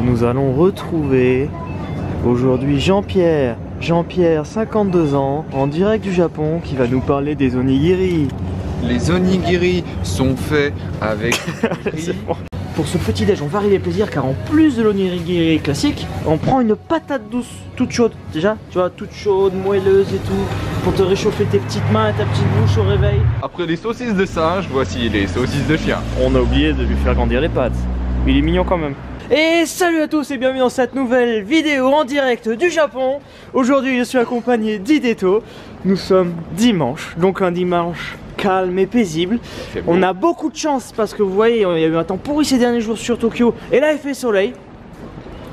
nous allons retrouver aujourd'hui Jean-Pierre. Jean-Pierre, 52 ans, en direct du Japon, qui va nous parler des onigiri. Les onigiri sont faits avec... Bon. Pour ce petit déj, on va arriver plaisir car en plus de l'onigiri classique, on prend une patate douce toute chaude. Déjà, tu vois, toute chaude, moelleuse et tout, pour te réchauffer tes petites mains et ta petite bouche au réveil. Après les saucisses de singe, voici les saucisses de chien. On a oublié de lui faire grandir les pattes. Il est mignon quand même. Et salut à tous et bienvenue dans cette nouvelle vidéo en direct du Japon. Aujourd'hui je suis accompagné d'Hideto. Nous sommes dimanche, donc un dimanche calme et paisible. On a beaucoup de chance parce que vous voyez, il y a eu un temps pourri ces derniers jours sur Tokyo. Et là il fait soleil.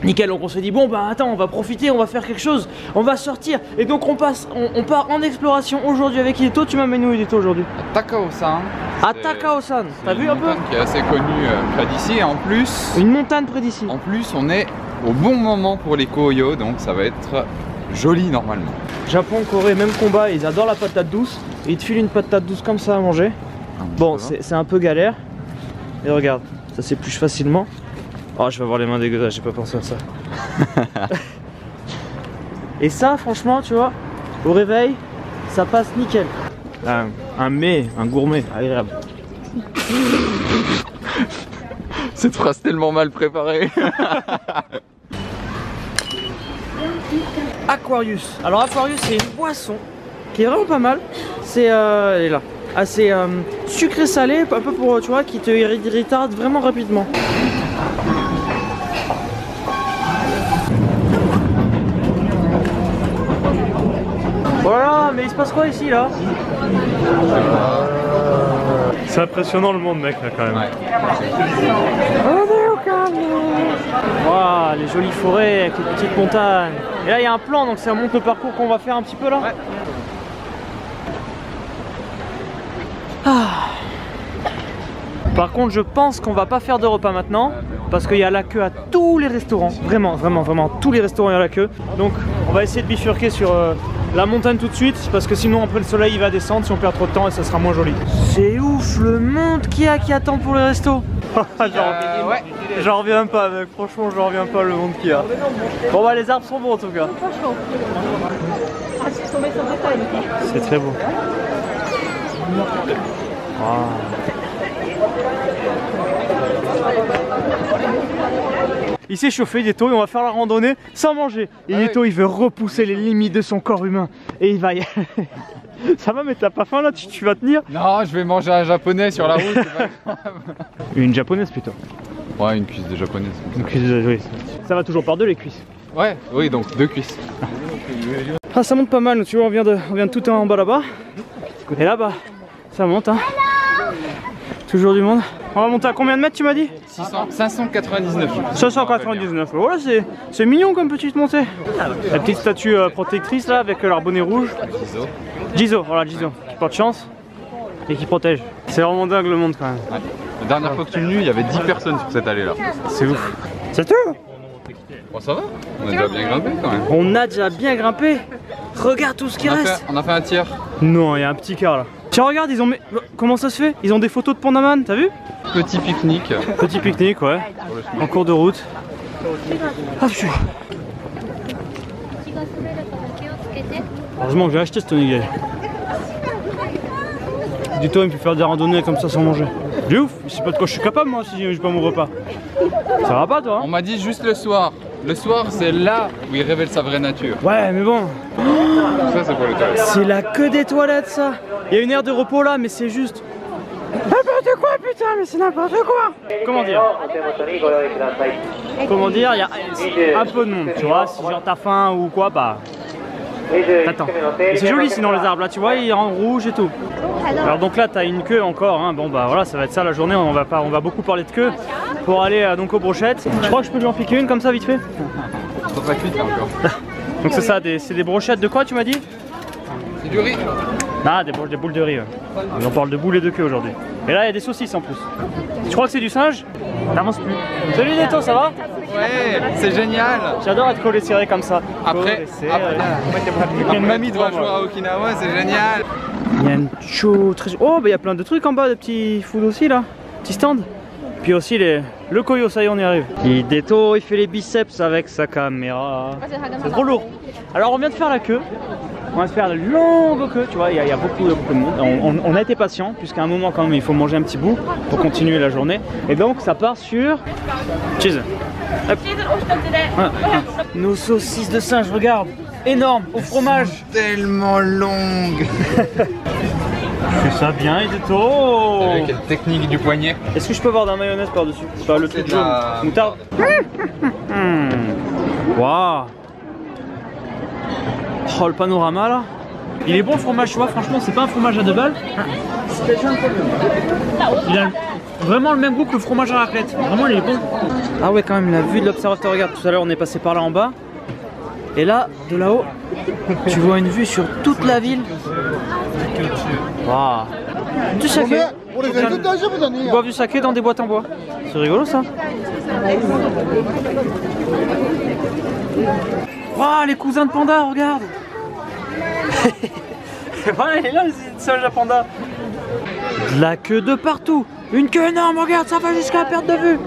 Nickel, donc on s'est dit bon bah attends, on va profiter, on va faire quelque chose, on va sortir. Et donc on part en exploration aujourd'hui avec Hideto. Tu m'amènes où Hideto aujourd'hui? À Takao-san. À Takao-san, t'as vu un peu? Une montagne qui est assez connue près d'ici et en plus... Une montagne près d'ici. En plus on est au bon moment pour les koyo, donc ça va être joli normalement. Japon, Corée, même combat, ils adorent la patate douce. Et ils te filent une patate douce comme ça à manger. Bon, c'est un peu galère. Et regarde, ça s'épluche facilement. Oh, je vais avoir les mains dégueulasses, j'ai pas pensé à ça. Et ça, franchement, tu vois, au réveil, ça passe nickel. Un mets, un gourmet, agréable. Cette phrase tellement mal préparée. Aquarius. Alors Aquarius, c'est une boisson qui est vraiment pas mal. C'est elle est là, assez sucré salé, un peu pour, tu vois, qui te irrite vraiment rapidement. Voilà, mais il se passe quoi ici là? C'est impressionnant le monde, mec, là quand même. Ouais. Waouh, les jolies forêts avec les petites montagnes. Et là il y a un plan, donc ça montre le parcours qu'on va faire un petit peu là. Ouais. Ah. Par contre je pense qu'on va pas faire de repas maintenant parce qu'il y a la queue à tous les restaurants. Vraiment, tous les restaurants il y a la queue. Donc on va essayer de bifurquer sur la montagne tout de suite parce que sinon après le soleil il va descendre si on perd trop de temps et ça sera moins joli. C'est ouf le monde qu'il y a qui attend pour les restos. J'en reviens pas mec, franchement j'en reviens pas le monde qu'il y a. Bon bah les arbres sont bons en tout cas. C'est très beau. Wow. Il s'est chauffé Hideto et on va faire la randonnée sans manger. Et Hideto il veut repousser les limites de son corps humain. Et il va y... Ça va mais t'as pas faim là, tu vas tenir? Non, je vais manger un japonais sur la route. Une japonaise plutôt. Ouais, une cuisse de japonaise. Une cuisse de... Oui. Ça va toujours par deux les cuisses. Ouais, oui, donc deux cuisses. Ah ça monte pas mal, tu vois, on vient de tout en bas là-bas. Et là-bas, ça monte hein. Toujours du monde. On va monter à combien de mètres tu m'as dit? 599. 599. Voilà, c'est mignon comme petite montée. La petite statue protectrice là avec leur bonnet rouge. Jizo, voilà Jizo, qui porte chance et qui protège. C'est vraiment dingue le monde quand même. Ouais. La dernière fois que tu es venu, il y avait 10 personnes sur cette allée là. C'est ouf. C'est tout? Bon ça va, on a déjà bien grimpé quand même. On a déjà bien grimpé. Regarde tout ce qui reste. On a fait un tiers. Non, il y a un petit quart là. Tiens regarde, ils ont mis... Comment ça se fait? Ils ont des photos de Pandaman, t'as vu? Petit pique-nique. Petit pique-nique, ouais. En cours de route. Ah, heureusement que j'ai acheté ce onigiri. Dis-toi, il me fait faire des randonnées comme ça sans manger. C'est ouf, je sais pas de quoi je suis capable moi si j'ai pas mon repas. Ça va pas toi hein? On m'a dit juste le soir. Le soir c'est là où il révèle sa vraie nature. Ouais mais bon. Ça c'est pour les toilettes. C'est la queue des toilettes ça. Il y a une aire de repos là mais c'est juste... N'importe quoi putain mais c'est n'importe quoi. Comment dire? Comment dire? Il y a un peu de monde tu vois. Si genre t'as faim ou quoi bah... Attends, c'est joli sinon les arbres là tu vois, il est en rouge et tout. Alors donc là t'as une queue encore hein. Bon bah voilà ça va être ça la journée, on va beaucoup parler de queue pour aller donc aux brochettes. Je crois que je peux lui en piquer une comme ça vite fait. C'est pas cuite là encore. Donc c'est ça, c'est des brochettes de quoi tu m'as dit? C'est du riz. Ah des boules de riz ouais. On parle de boules et de queue aujourd'hui. Et là il y a des saucisses en plus. Tu crois que c'est du singe? N'avance plus. Salut Hideto, ça va? Ouais, c'est génial. J'adore être collé serré comme ça. Après une mamie doit jouer à Okinawa, c'est génial. Il y a une chou très... Oh bah il y a plein de trucs en bas, de petits food aussi là. Petit stand. puis aussi le Koyo, ça y est, on y arrive. Hideto, il fait les biceps avec sa caméra. C'est trop lourd. Alors on vient de faire la queue. On va se faire la longue queue, tu vois, il y a beaucoup de monde. On a été patient, puisqu'à un moment quand même il faut manger un petit bout pour continuer la journée. Et donc ça part sur cheese. Hop. Nos saucisses de singe, regarde, énormes, au fromage. Tellement longue. Fais ça bien, Hideto. Avec quelle technique du poignet. Est-ce que je peux avoir de la mayonnaise par-dessus? Enfin, le truc jaune, moutarde. Waouh. Oh, le panorama là. Il est bon le fromage, tu vois, franchement, c'est pas un fromage à 2 balles. Il a vraiment le même goût que le fromage à raclette. Vraiment, il est bon. Ah ouais, quand même, la vue de l'observateur. Regarde, tout à l'heure, on est passé par là en bas. Et là, de là-haut, tu vois une vue sur toute la ville. Waouh. Du saké. Ils boivent du saké dans des boîtes en bois. C'est rigolo ça. Waouh, les cousins de panda, regarde. Voilà, il est là, le singe à panda. De la queue de partout. Une queue énorme, regarde, ça va jusqu'à la perte de vue.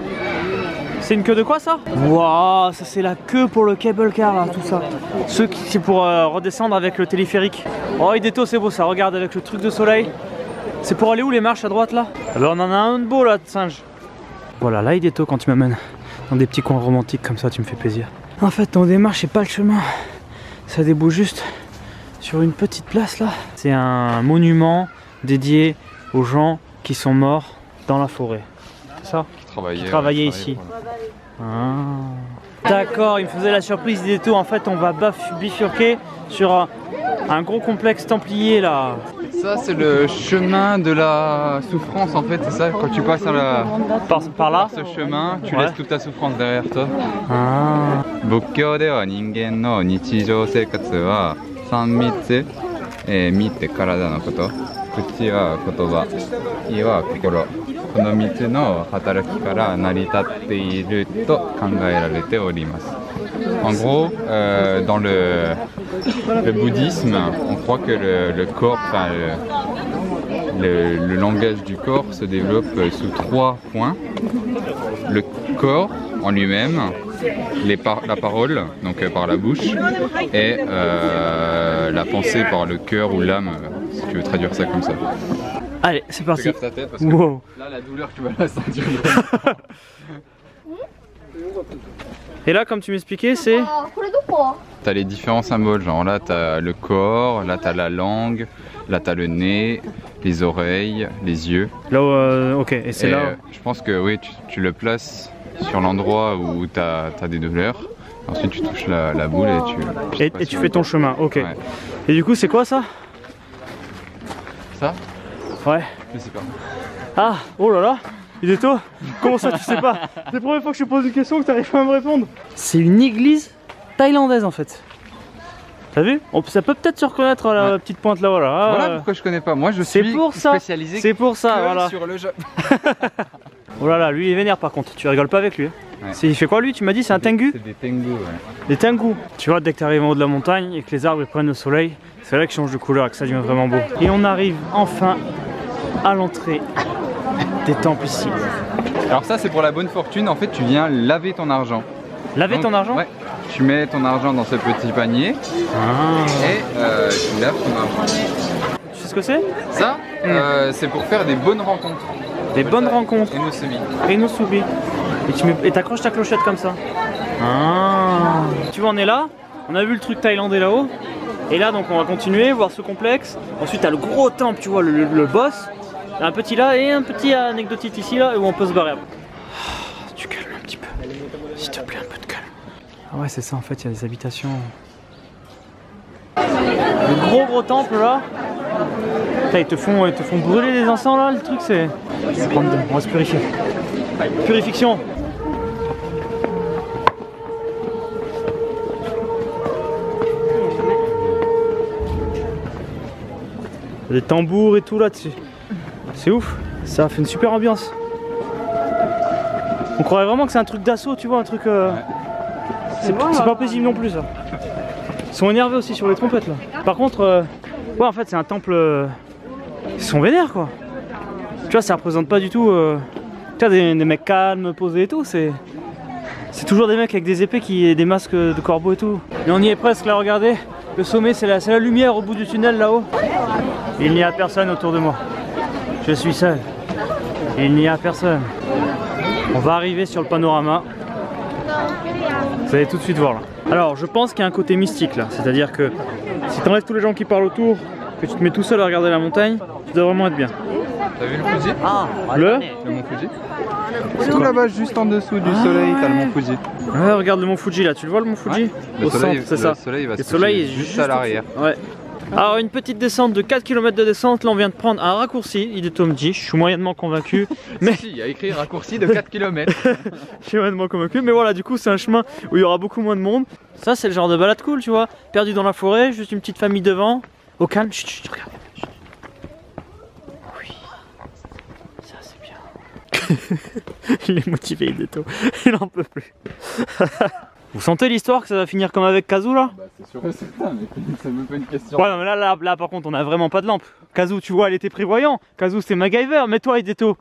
C'est une queue de quoi ça? Waouh, ça c'est la queue pour le cable car là, tout ça. C'est pour redescendre avec le téléphérique. Oh, Hideto, c'est beau ça, regarde avec le truc de soleil. C'est pour aller où les marches à droite là? Alors on en a un beau là de singe. Voilà, là Hideto, quand tu m'amènes dans des petits coins romantiques comme ça, tu me fais plaisir. En fait, on démarche, c'est pas le chemin. Ça débouche juste sur une petite place là. C'est un monument dédié aux gens qui sont morts dans la forêt. C'est ça? Qui travaillaient ici. Ah. D'accord, il me faisait la surprise Hideto. En fait, on va bifurquer sur un gros complexe templier là. Ça, c'est le chemin de la souffrance en fait, c'est ça? Quand tu passes par là, ce chemin, tu laisses toute ta souffrance derrière toi. Ah. 仏教では人間の日常生活は3つ、身って体のこと、口は言葉、意は心。この3つの働きから成り立っていると考えられております。En gros, dans le bouddhisme, on croit que le corps, enfin, le langage du corps se développe sous 3 points. Le corps en lui-même, la parole, donc par la bouche, et la pensée par le cœur ou l'âme, si tu veux traduire ça comme ça. Allez, c'est parti. Regarde ta tête parce que wow. Là, la douleur, tu vas la sentir. Et là, comme tu m'expliquais, c'est... T'as les différents symboles, genre là t'as le corps, là t'as la langue, là t'as le nez, les oreilles, les yeux. Là où, ok, et c'est là où... Je pense que oui, tu le places sur l'endroit où t'as des douleurs. Ensuite tu touches la boule et tu fais ton chemin, ok. Ouais. Et du coup c'est quoi ça? Ça? Ouais. Je sais pas. Ah, oh là là, Hideto, comment ça tu sais pas? C'est la première fois que je te pose une question que tu n'arrives pas à me répondre. C'est une église thaïlandaise en fait. T'as vu? Ça peut peut-être se reconnaître à la petite pointe là, voilà. Voilà pourquoi je connais pas. Moi je suis spécialisé sur le Japon. Oh là là, lui il est vénère par contre, tu rigoles pas avec lui. Ouais. Il fait quoi lui? Tu m'as dit c'est un tengu? C'est des tengus, ouais. Des tengus. Tu vois, dès que tu arrives en haut de la montagne et que les arbres prennent le soleil, c'est là qu'ils changent de couleur et que ça devient vraiment beau. Et on arrive enfin à l'entrée des temples ici. Alors ça c'est pour la bonne fortune, en fait tu viens laver ton argent. Laver ton argent? Ouais. Tu mets ton argent dans ce petit panier et tu laves ton argent. Tu sais ce que c'est? Ça, c'est pour faire des bonnes rencontres. Des bonnes rencontres. Et nos semis. Et nos souris. Et tu accroches ta clochette comme ça. Ah. Tu vois, on est là, on a vu le truc thaïlandais là-haut. Et là, donc on va continuer, voir ce complexe. Ensuite, t'as le gros temple, tu vois, le boss. Un petit là et un petit anecdotique ici là où on peut se barrer. Tu calmes un petit peu. S'il te plaît, un peu de calme. Ah ouais, c'est ça en fait, il y a des habitations. Le gros temple là. Là, ils te font brûler des encens là, le truc c'est... On va se purifier. Purification. Des tambours et tout là-dessus. C'est ouf, ça fait une super ambiance. On croirait vraiment que c'est un truc d'assaut, tu vois, un truc... C'est pas paisible non plus ça. Ils sont énervés aussi sur les trompettes là. Par contre, ouais en fait c'est un temple... Ils sont vénères quoi. Tu vois, ça représente pas du tout Tu as des mecs calmes, posés et tout, c'est toujours des mecs avec des épées et des masques de corbeaux et tout. Et on y est presque là, regardez. Le sommet, c'est la lumière au bout du tunnel là-haut. Il n'y a personne autour de moi. Je suis seul. Il n'y a personne. On va arriver sur le panorama. Vous allez tout de suite voir là. Alors, je pense qu'il y a un côté mystique là. C'est-à-dire que si tu enlèves tous les gens qui parlent autour, que tu te mets tout seul à regarder la montagne, ça doit vraiment être bien. T'as vu le Fuji? Le mont Fuji? Tout là-bas, juste en dessous du soleil, t'as le mont Fuji. Ouais, regarde le mont Fuji là, tu le vois le mont Fuji? Ouais. Au centre, c'est ça. Le soleil va le se soleil coucher est juste à l'arrière. Ouais. Alors une petite descente de 4 km de descente, là on vient de prendre un raccourci, Hideto me dit, je suis moyennement convaincu. Mais Si, il y a écrit raccourci de 4 km. je suis moyennement convaincu, mais voilà, du coup c'est un chemin où il y aura beaucoup moins de monde. Ça c'est le genre de balade cool, tu vois, perdu dans la forêt, juste une petite famille devant, au calme, chut, chut, regarde. Oui, ça c'est bien. Il est motivé Hideto, il en peut plus. Vous sentez l'histoire que ça va finir comme avec Kazu là? Bah c'est sûr et certain, mais c'est même pas une question. Ouais non mais là par contre on a vraiment pas de lampe. Kazu tu vois elle était prévoyant. Kazu c'est MacGyver, mais toi Hideto,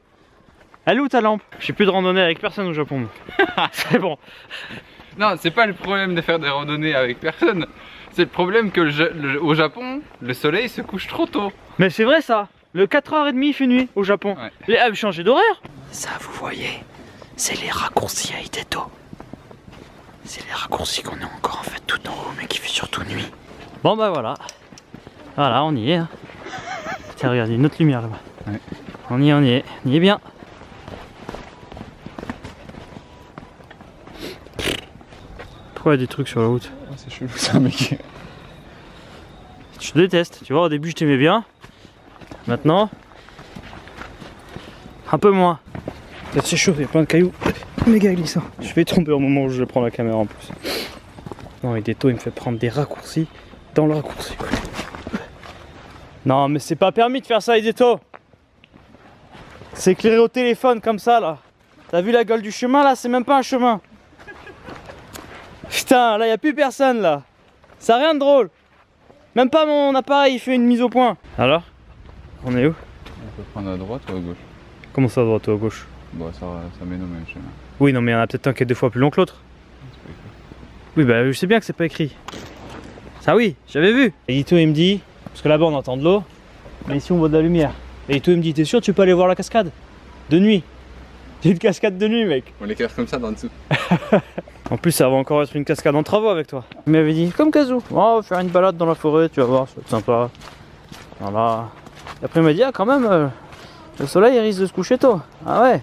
elle est où ta lampe? Je suis plus de randonnée avec personne au Japon. C'est bon. Non, c'est pas le problème de faire des randonnées avec personne. C'est le problème que au Japon, le soleil se couche trop tôt. Mais c'est vrai ça. Le 4h30 il fait nuit au Japon. Ouais. Les a changé d'horaire. Ça vous voyez, c'est les raccourcis à Hideto. C'est les raccourcis qu'on est encore en fait tout en haut mais qui fait surtout nuit. Bon bah voilà. Voilà on y est. Hein. Tiens regarde, il y a une autre lumière là-bas. Ouais. On y est bien. Pourquoi il y a des trucs sur la route? Oh, c'est chelou ça mec. Je te déteste, tu vois au début je t'aimais bien. Maintenant un peu moins. C'est chaud, il y a plein de cailloux. Méga glissant. Je vais tomber au moment où je prends la caméra en plus. Non, Hideto il me fait prendre des raccourcis dans le raccourci. Non mais c'est pas permis de faire ça Hideto. C'est éclairé au téléphone comme ça là. T'as vu la gueule du chemin là? C'est même pas un chemin. Putain, là y a plus personne là. Ça a rien de drôle. Même pas mon appareil il fait une mise au point. Alors? On est où? On peut prendre à droite ou à gauche? Comment ça à droite ou à gauche? Bon ça mène au même chemin. Oui non mais il y en a peut-être un qui est 2 fois plus long que l'autre. Oui bah je sais bien que c'est pas écrit. Ça oui, j'avais vu. Et Hideto il me dit, parce que là-bas on entend de l'eau, mais ici on voit de la lumière. Et Hideto il me dit, t'es sûr tu peux aller voir la cascade? De nuit. J'ai une cascade de nuit mec. On l'éclaire comme ça d'en dessous. En plus ça va encore être une cascade en travaux avec toi. Il m'avait dit, comme Kazu, oh, on va faire une balade dans la forêt, tu vas voir, ça va être sympa. Voilà. Et après il m'a dit, ah quand même, le soleil il risque de se coucher tôt. Ah ouais.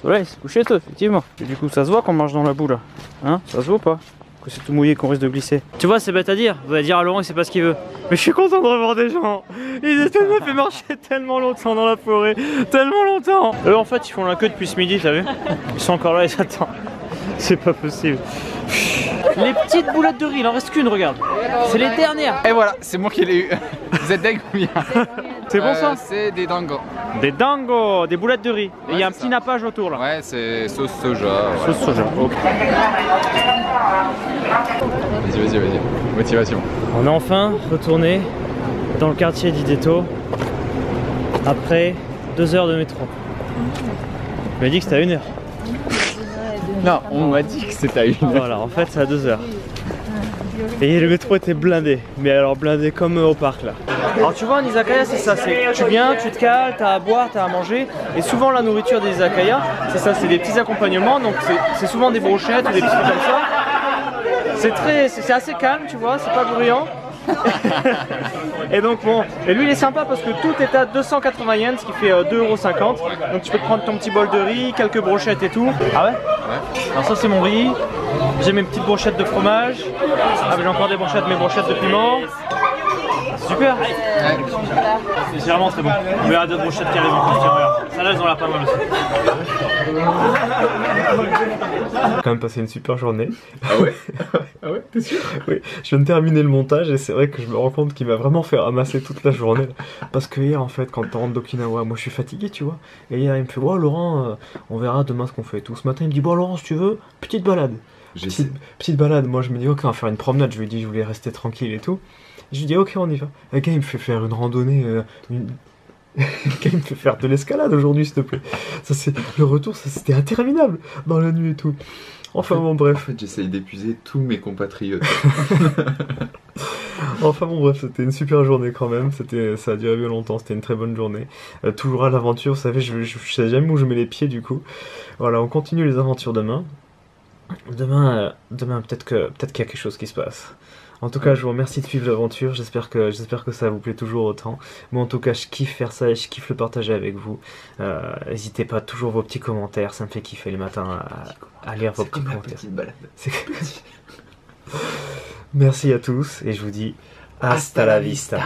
Le soleil s'est couché tôt, effectivement. Et du coup, ça se voit qu'on marche dans la boue là. Hein? Ça se voit pas? Que c'est tout mouillé, qu'on risque de glisser. Tu vois, c'est bête à dire. Vous allez dire à Laurent, il sait pas ce qu'il veut. Mais je suis content de revoir des gens. Ils m'a fait marcher tellement longtemps dans la forêt. Tellement longtemps. Eux, en fait, ils font la queue depuis ce midi, t'as vu? Ils sont encore là, ils attendent. C'est pas possible. Les petites boulettes de riz, il en reste qu'une, regarde. C'est les dernières. Et voilà, c'est moi qui l'ai eu. Vous êtes dingue ou bien? C'est bon ça? C'est des dango. Des dango, des boulettes de riz. Et il y a un c'est petit ça. nappage autour là. Ouais, c'est sauce soja. Sauce soja, ok. Vas-y. Motivation. On est enfin retourné dans le quartier d'Hideto après 2 heures de métro. Tu m'as dit que c'était à 1 heure. Non, on m'a dit que c'était à 1 heure. Voilà, en fait c'est à 2 heures. Et le métro était blindé, mais alors blindé comme au parc là. Alors tu vois en izakaya c'est ça, c'est tu viens, tu te cales, t'as à boire, t'as à manger. Et souvent la nourriture des izakaya, c'est ça, c'est des petits accompagnements, donc c'est souvent des brochettes ou des petits trucs comme ça. C'est assez calme, tu vois, c'est pas bruyant. Et donc bon, et lui il est sympa parce que tout est à 280 yens, ce qui fait 2,50 €. Donc tu peux te prendre ton petit bol de riz, quelques brochettes et tout. Ah ouais? Ouais. Alors ça c'est mon riz, j'ai mes petites brochettes de fromage. Ah mais j'ai encore des brochettes, mes brochettes de piment. C'est super. Ouais. C'est vraiment très bon. On verra d'autres brochettes qui arrivent en plus, tiens regarde. Celles-là elles ont l'air pas mal aussi. J'ai quand même passé une super journée. Ah ouais? Ah ouais, t'es sûr? Oui, je viens de terminer le montage et c'est vrai que je me rends compte qu'il m'a vraiment fait ramasser toute la journée. Parce que hier en fait quand on rentre d'Okinawa, moi je suis fatigué tu vois. Et hier il me fait, oh Laurent, on verra demain ce qu'on fait et tout. Ce matin il me dit, bon Laurent si tu veux, petite balade. Petite balade, moi je me dis ok on va faire une promenade, je lui ai dit je voulais rester tranquille et tout. Je lui dis ok on y va. Le gars il me fait faire une randonnée, Quelqu'un me fait faire de l'escalade aujourd'hui, s'il te plaît. Ça, c'est le retour, ça c'était interminable dans la nuit et tout. Enfin bon, En bref. fait, j'essaye d'épuiser tous mes compatriotes. Enfin bon, bref, c'était une super journée quand même. Ça a duré bien longtemps, c'était une très bonne journée. Toujours à l'aventure, vous savez, je sais jamais où je mets les pieds du coup. Voilà, on continue les aventures demain. Demain peut-être qu'il y a quelque chose qui se passe. En tout cas, je vous remercie de suivre l'aventure. J'espère que ça vous plaît toujours autant. Moi, en tout cas, je kiffe faire ça et je kiffe le partager avec vous. N'hésitez pas, toujours vos petits commentaires. Ça me fait kiffer le matin à lire vos petits commentaires. Merci à tous et je vous dis hasta la vista.